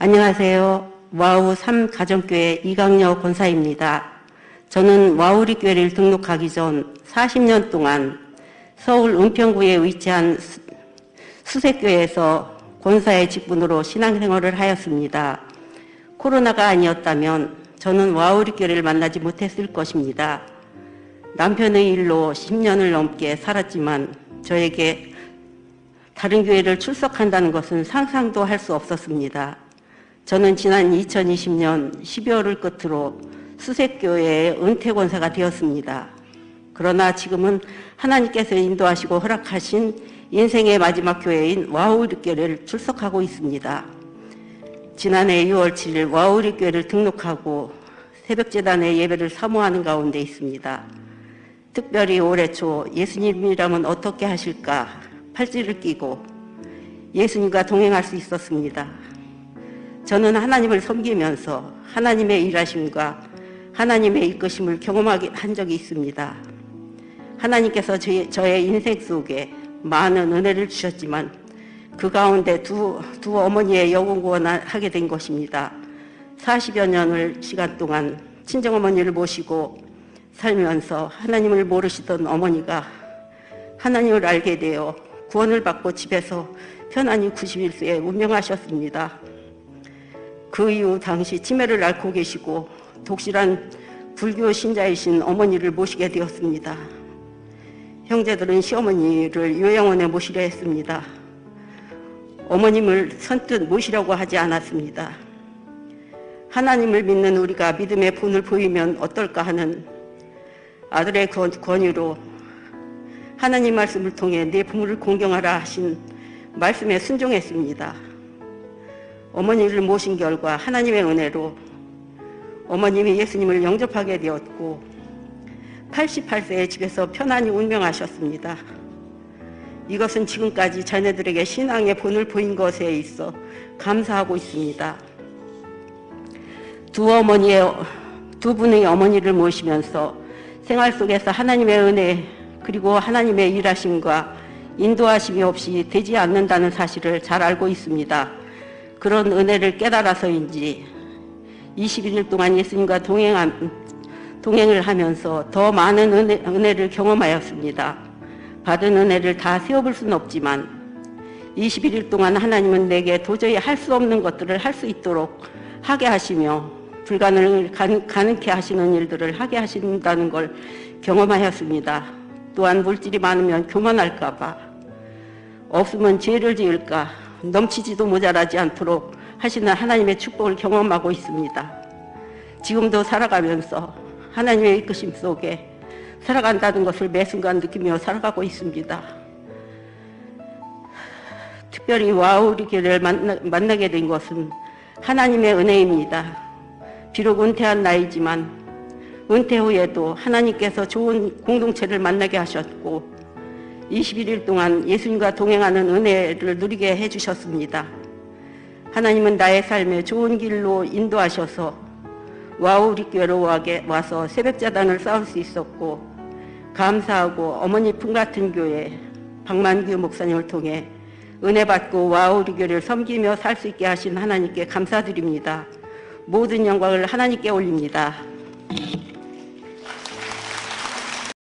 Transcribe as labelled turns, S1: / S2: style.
S1: 안녕하세요. 와우 3가정교회 이강여 권사입니다. 저는 와우리교회를 등록하기 전 40년 동안 서울 은평구에 위치한 수색교회에서 권사의 직분으로 신앙생활을 하였습니다. 코로나가 아니었다면 저는 와우리교회를 만나지 못했을 것입니다. 남편의 일로 10년을 넘게 살았지만 저에게 다른 교회를 출석한다는 것은 상상도 할 수 없었습니다. 저는 지난 2020년 12월을 끝으로 수색교회의 은퇴권사가 되었습니다. 그러나 지금은 하나님께서 인도하시고 허락하신 인생의 마지막 교회인 와우리교회를 출석하고 있습니다. 지난해 6월 7일 와우리교회를 등록하고 새벽제단의 예배를 사모하는 가운데 있습니다. 특별히 올해 초 예수님이라면 어떻게 하실까 팔찌를 끼고 예수님과 동행할 수 있었습니다. 저는 하나님을 섬기면서 하나님의 일하심과 하나님의 이끄심을 경험하게 한 적이 있습니다. 하나님께서 저의 인생 속에 많은 은혜를 주셨지만 그 가운데 두 어머니의 영혼 구원하게 된 것입니다. 40여 년을 시간 동안 친정어머니를 모시고 살면서 하나님을 모르시던 어머니가 하나님을 알게 되어 구원을 받고 집에서 편안히 91세에 운명하셨습니다. 그 이후 당시 치매를 앓고 계시고 독실한 불교 신자이신 어머니를 모시게 되었습니다. 형제들은 시어머니를 요양원에 모시려 했습니다. 어머님을 선뜻 모시려고 하지 않았습니다. 하나님을 믿는 우리가 믿음의 본을 보이면 어떨까 하는 아들의 권유로 하나님 말씀을 통해 내 부모를 공경하라 하신 말씀에 순종했습니다. 어머니를 모신 결과 하나님의 은혜로 어머님이 예수님을 영접하게 되었고 88세에 집에서 편안히 운명하셨습니다. 이것은 지금까지 자녀들에게 신앙의 본을 보인 것에 있어 감사하고 있습니다. 두 분의 어머니를 모시면서 생활 속에서 하나님의 은혜 그리고 하나님의 일하심과 인도하심이 없이 되지 않는다는 사실을 잘 알고 있습니다. 그런 은혜를 깨달아서인지 21일 동안 예수님과 동행을 하면서 더 많은 은혜를 경험하였습니다. 받은 은혜를 다 세어볼 수는 없지만 21일 동안 하나님은 내게 도저히 할 수 없는 것들을 할 수 있도록 하게 하시며 불가능을 가능케 하시는 일들을 하게 하신다는 걸 경험하였습니다. 또한 물질이 많으면 교만할까 봐, 없으면 죄를 지을까, 넘치지도 모자라지 않도록 하시는 하나님의 축복을 경험하고 있습니다. 지금도 살아가면서 하나님의 이끄심 속에 살아간다는 것을 매 순간 느끼며 살아가고 있습니다. 특별히 와우리교회를 만나게 된 것은 하나님의 은혜입니다. 비록 은퇴한 나이지만 은퇴 후에도 하나님께서 좋은 공동체를 만나게 하셨고 21일 동안 예수님과 동행하는 은혜를 누리게 해주셨습니다. 하나님은 나의 삶에 좋은 길로 인도하셔서 와우리교회로 와서 새벽자단을 쌓을 수 있었고 감사하고 어머니 품같은 교회 박만규 목사님을 통해 은혜 받고 와우리교회를 섬기며 살 수 있게 하신 하나님께 감사드립니다. 모든 영광을 하나님께 올립니다.